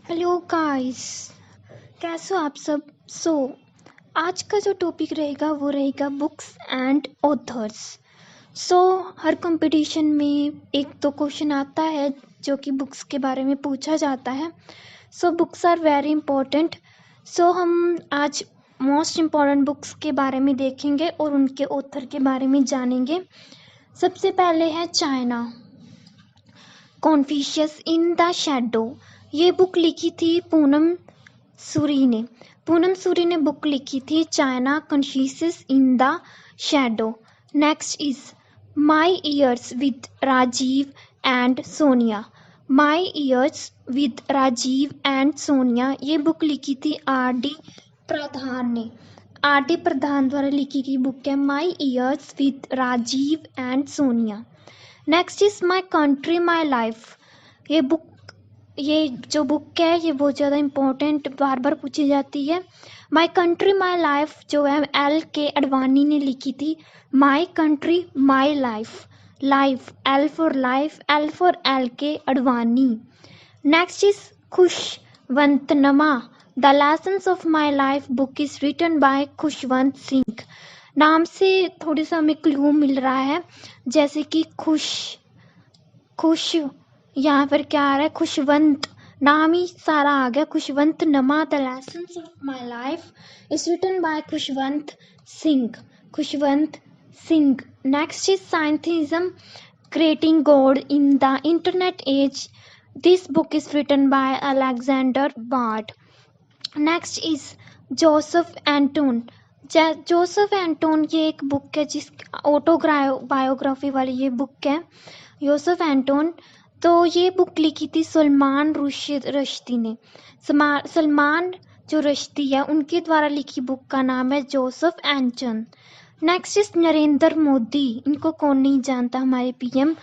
Hello guys, कैसे हो आप सब। आज का जो टॉपिक रहेगा वो रहेगा books and authors. Her competition में एक तो क्वेश्चन आता है जो कि बुक्स के बारे में पूछा जाता है। Books are very important. हम आज मोस्ट इम्पॉर्टेंट बुक्स के बारे में देखेंगे और उनके ऑथर के बारे में जानेंगे। सबसे पहले है China, Confucius in the shadow. ये बुक लिखी थी पूनम सूरी ने बुक लिखी थी China Confucius in the shadow. Next is my years with Rajiv and Sonia. My years with Rajiv and Sonia ये बुक लिखी थी R.D. प्रधान ने। R.D. प्रधान द्वारा लिखी गई बुक है my years with Rajiv and Sonia. Next is my country my life. ये जो बुक है ये बहुत ज़्यादा इम्पोर्टेंट बार बार पूछी जाती है। माई कंट्री माई लाइफ जो है L.K. अडवाणी ने लिखी थी। My country my life, life L for life, L for L.K. Advani. Next is Khushwantnama. The lessons of my life book is written by Khushwant Singh. नाम से थोड़ी सा हमें क्लू मिल रहा है, जैसे कि खुश यहाँ पर क्या आ रहा है, खुशवंत, नाम ही सारा आ गया। Khushwantnama, the lessons of my life is written by Khushwant Singh. Next is syntheism creating God in the internet age. This book is written by Alexander Bard. Next is Joseph Anton. ये एक बुक है जिस बायोग्राफी वाली ये book है Joseph Anton. तो ये book लिखी थी सलमान रश्दी ने। सलमान जो रश्दी है उनके द्वारा लिखी बुक का नाम है Joseph Anton. Next is Narendra Modi. इनको कौन नहीं जानता, हमारे PM।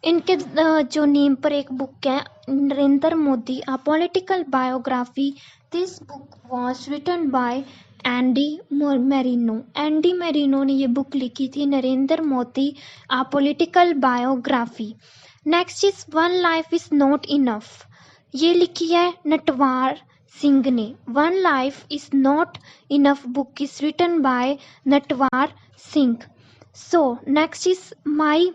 इनके जो नेम पर एक बुक है Narendra Modi, a political biography. This book was written by Andy Marino. Andy Marino ने ये बुक लिखी थी Narendra Modi, a political biography. Next is one life is not enough. ये लिखी है नटवार सिंह ने। One life is not enough book is written by Natwar Singh. Next is my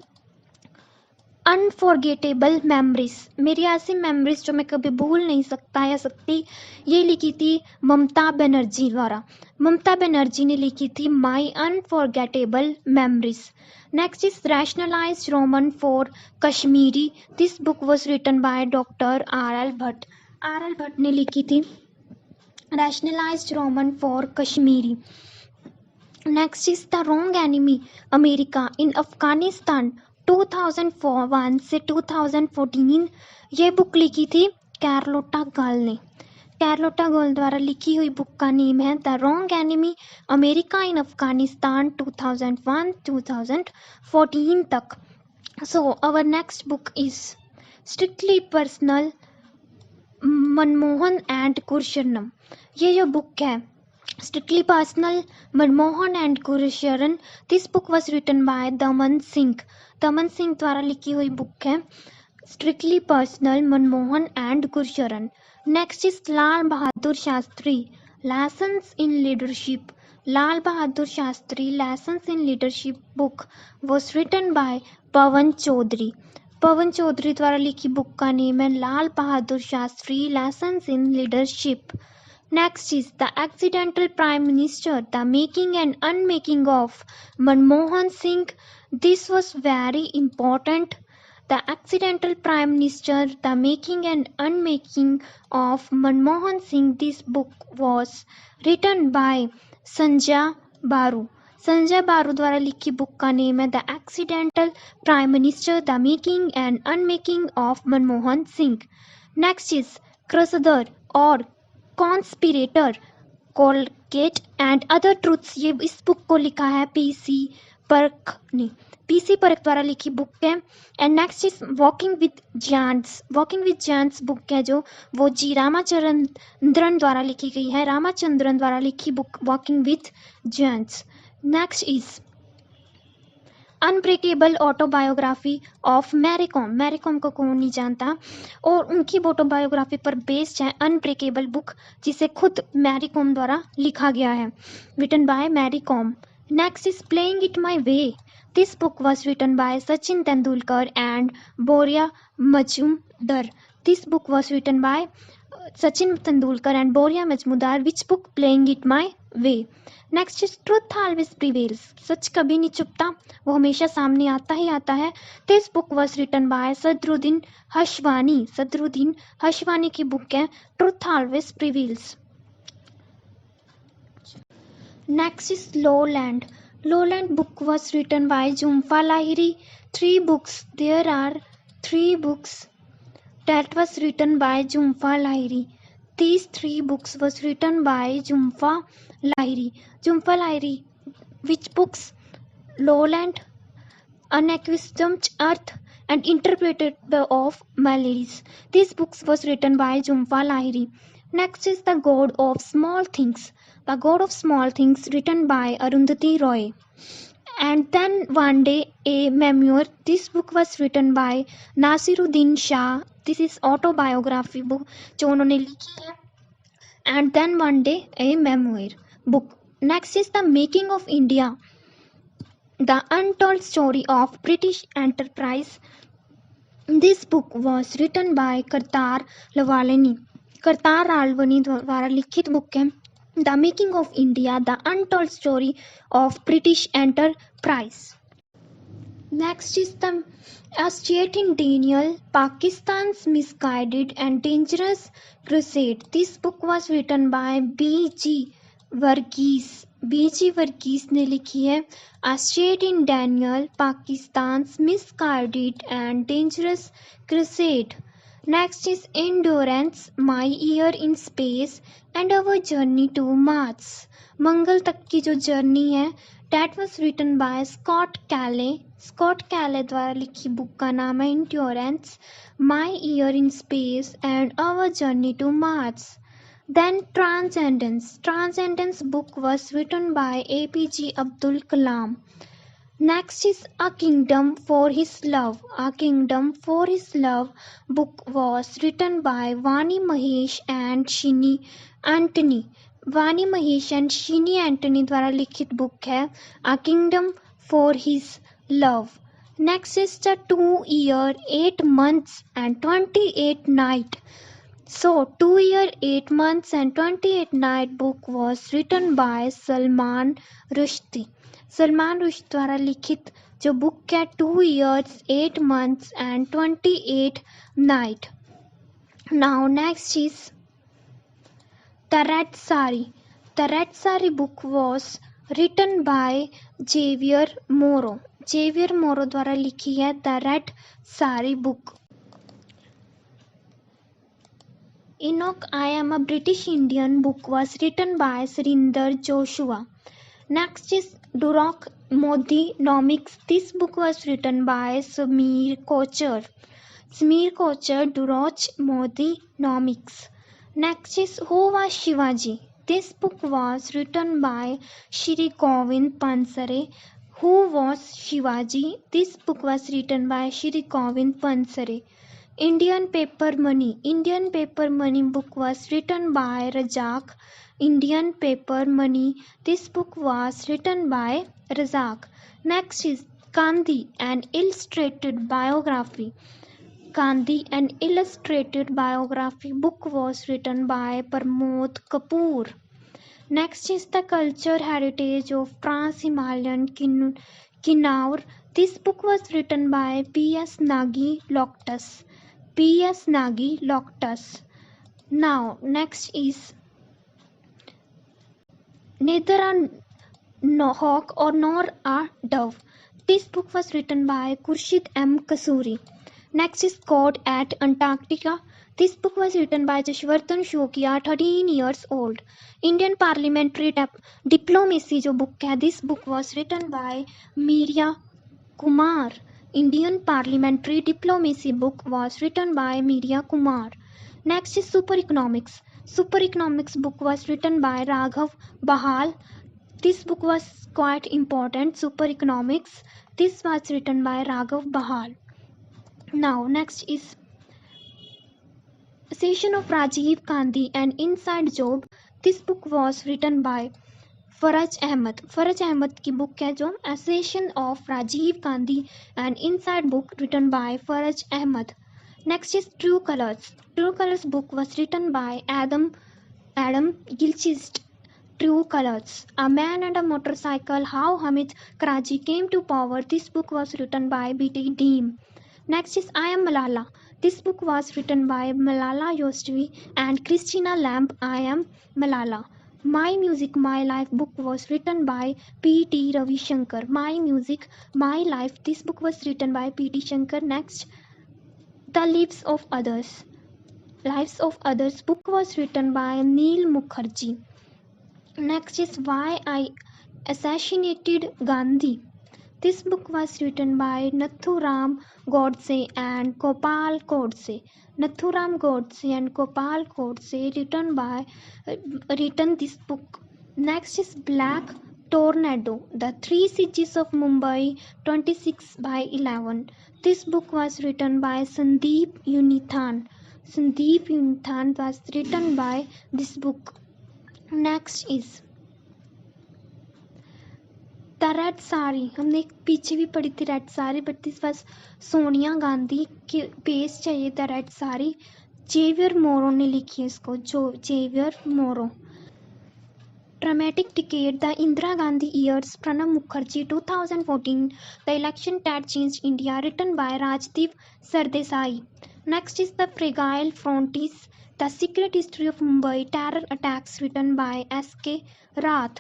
unforgettable memories. मेरी ऐसी मेमोरीज जो मैं कभी भूल नहीं सकता या सकती, ये लिखी थी ममता बनर्जी द्वारा। ममता बनर्जी ने लिखी थी my unforgettable memories. Next is rationalised Roman for Kashmiri. This book was written by doctor R.L. Bhatt. R.L. Bhatt ने लिखी थी rationalised Roman for Kashmiri. Next is the wrong enemy America in Afghanistan 2001 से 2014। ये बुक लिखी थी कैरलोटा गॉल ने। कैरलोटा गॉल द्वारा लिखी हुई बुक का नेम है the wrong enemy America in Afghanistan 2001-2014 तक। Our next book is strictly personal Manmohan and Gursharan. ये जो बुक है strictly personal Manmohan and Gursharan, this book was written by Daman Singh. Daman Singh द्वारा लिखी हुई बुक है strictly personal Manmohan and Gursharan. Next is Lal Bahadur Shastri lessons in leadership. Lal Bahadur Shastri lessons in leadership book was written by Pavan Chaudhary. पवन चौधरी द्वारा लिखी book का नेम है Lal Bahadur Shastri lessons in leadership. Next is the accidental prime minister, the making and unmaking of Manmohan Singh. This was very important. The accidental prime minister, the making and unmaking of Manmohan Singh. This book was written by Sanjay Baru. Sanjay Baru द्वारा लिखी book का name है the accidental prime minister, the making and unmaking of Manmohan Singh. Next is crusader or conspirator Coalgate and other truths. ये इस book को लिखा है PC परख ने। PC परख द्वारा लिखी बुक है। And next is walking with giants. Walking with giants book है जो वो जी रामाचंद्रन द्वारा लिखी गई है। रामाचंद्रन द्वारा लिखी book walking with giants. Next is unbreakable autobiography of Mary Kom, Mary Kom को कौन नहीं जानता, और उनकी ऑटोबायोग्राफी पर बेस्ड है अनब्रेकेबल बुक, जिसे खुद मैरी कॉम द्वारा लिखा गया है, written by Mary Kom. Next is playing it my way. This book was written by Sachin Tendulkar and Boria Majumdar. This book was written by Sachin Tendulkar and Boria Majmudar. Which book? Playing It My Way. Next is Truth Always Prevails. सच कभी नहीं चुपता, वो हमेशा सामने आता ही आता है. This book was written by Sadruddin हशवानी. Sadruddin हशवानी की book है Truth Always Prevails. Next is Lowland. Lowland book was written by Jhumpa Lahiri. 3 books. There are 3 books that was written by Jhumpa Lahiri. These 3 books was written by Jhumpa Lahiri. Jhumpa Lahiri. Which books? Lowland, Unaccustomed Earth, and Interpreted of Melodies. These books was written by Jhumpa Lahiri. Next is The God of Small Things. The God of Small Things, written by Arundhati Roy. And then one day a memoir. This book was written by Nasiruddin Shah. This is autobiography book जो उन्होंने लिखी है. And then one day a memoir book. Next is The Making of India, the untold story of British enterprise. This book was written by Kartar Lawalani. Kartar लालवनी द्वारा लिखित book है the making of India, the untold story of British enterprise. Next is the Ascertain Daniel, Pakistan's Misguided and Dangerous Crusade. This book was written by B.G. Varghese. B.G. Varghese ने लिखी है Ascertain Daniel, Pakistan's Misguided and Dangerous Crusade. Next is Endurance, My Year in Space and Our Journey to Mars. मंगल तक की जो journey है that was written by Scott Kelly. Scott Kelly द्वारा लिखी book का नाम है endurance, my year in space and our journey to Mars. Then transcendence. Transcendence book was written by APJ Abdul Kalam. Next is a kingdom for his love. A kingdom for his love book was written by Vani Mahesh and शिनी Antony. वानी Mahesh and शिनी Antony द्वारा लिखित book है अ kingdom for his love. Next is the 2 year 8 months and 28 night. So 2 year 8 months and 28 night book was written by Salman Rushdie. Salman Rushdie द्वारा लिखित जो book है 2 years 8 months and 28 night. Now next is The Red Sari. The Red Sari book was written by Xavier Moro. Xavier Moro द्वारा लिखी है the red sari book. इनोक I am a British Indian book was written by Surinder Joshua. Next is डुरॉक Modinomics. This book was written by Sameer Kochhar. Sameer Kochhar डुरॉच Modinomics. Next is who was Shivaji. This book was written by Shri Govind Pansare. Who was Shivaji? This book was written by Shri Govind Pansare. Indian Paper Money. Indian Paper Money book was written by Razak. Indian Paper Money. This book was written by Razak. Next is Gandhi, an illustrated biography. Gandhi, an illustrated biography book was written by Pramod Kapoor. Next is the culture heritage of Trans-Himalayan Kinnaur. This book was written by P.S. Nagi Loftus. P.S. Nagi Loftus. Now, next is Neither a Hawk or nor a Dove. This book was written by Khurshid M. Kasuri. Next is God at Antarctica. This book was written by Jashvardhan Shokia, 13 years old. Indian Parliamentary Diplomacy जो book है, this book was written by Meera Kumar. Indian Parliamentary Diplomacy book was written by Meera Kumar. Next is Super Economics. Super Economics book was written by Raghav Bahal. This book was quite important. Super Economics. This was written by Raghav Bahal. Now, next is Assassination of Rajiv Gandhi and Inside Job. This book was written by फरज अहमद. फरज अहमद की book है जो Assassination of Rajiv Gandhi and Inside book written by फरज Ahmad. Next is True Colors. True Colors book was written by Adam Gilchrist. True Colors. A Man and a Motorcycle, How Hamid Karzai Came to Power. This book was written by B.T. Deem. Next is I Am Malala. This book was written by Malala Yousafzai and Christina Lamb. I Am Malala. My Music, My Life book was written by P.T. Ravi Shankar. My Music, My Life. This book was written by P.T. Shankar. Next, The Lives of Others. Lives of Others book was written by Neil Mukherjee. Next is Why I Assassinated Gandhi. This book was written by Nathuram Godse and Gopal Godse. Nathuram Godse and Gopal Godse written this book. Next is Black Tornado, The Three Cities of Mumbai 26/11. This book was written by Sandeep Unithan. Sandeep Unithan was written by this book. Next is the red sari. हमने पीछे भी पढ़ी थी red sari, but this was Sonia Gandhi के page चाहिए the red sari. Xavier मोरो ने लिखी है इसको. Xavier Moro. Dramatic decade, the Indira Gandhi years, Pranab Mukherjee 2014. The election that changed India, written by Rajdeep Sardesai. Next is the fragile frontiers, the secret history of Mumbai terror attacks, written by S.K. Rath.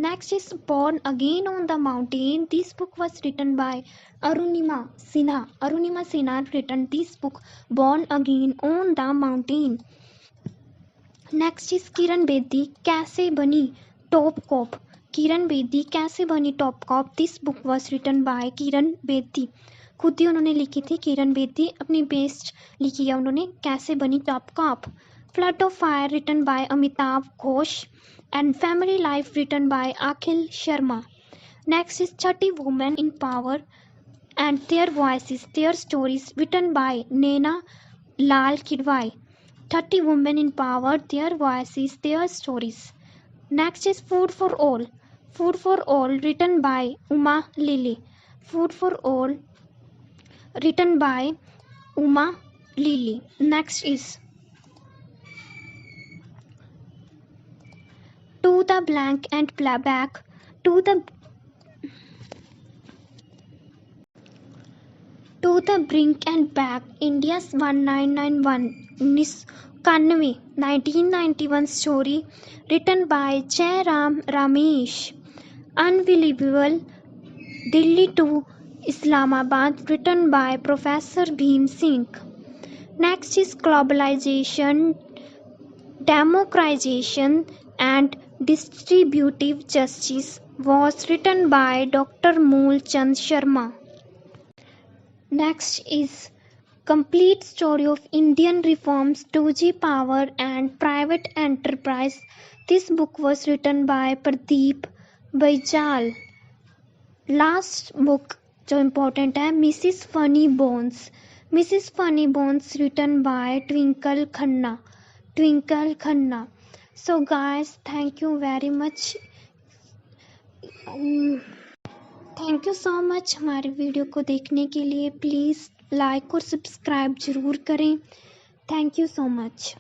Next is Born Again on the Mountain. This book was written by Arunima Sinha. Arunima Sinha written this book, Born Again on the Mountain. Next is Kiran Bedi, कैसे बनी top corp. किरण बेदी कैसे बनी top cop. This book was written by Kiran Bedi. खुद ही उन्होंने लिखी थी. किरण बेदी अपनी बेस्ट लिखी है उन्होंने, कैसे बनी top cop. Flood of Fire written by Amitav Ghosh and Family Life written by Akhil Sharma. Next is 30 Women in Power and Their Voices, Their Stories written by Naina Lal Kidwai. 30 Women in Power, Their Voices, Their Stories. Next is Food for All. Food for All written by Uma Lily. Food for All written by Uma Lily. Next is To the Blank and Back. To the Brink and Back. India's 1991 story written by Jairam Ramesh. Unbelievable Delhi to Islamabad written by Professor Bhim Singh. Next is Globalization, Democratization and Distributive Justice was written by Dr. Mool Chand Sharma. Next is Complete Story of Indian Reforms, 2G Power and Private Enterprise. This book was written by Pradeep Baijal. Last book जो important है Mrs. Funny Bones. Mrs. Funny Bones written by Twinkle Khanna. Twinkle Khanna. So guys, thank you very much. Thank you so much हमारे video को देखने के लिए. Please like और subscribe ज़रूर करें. Thank you so much.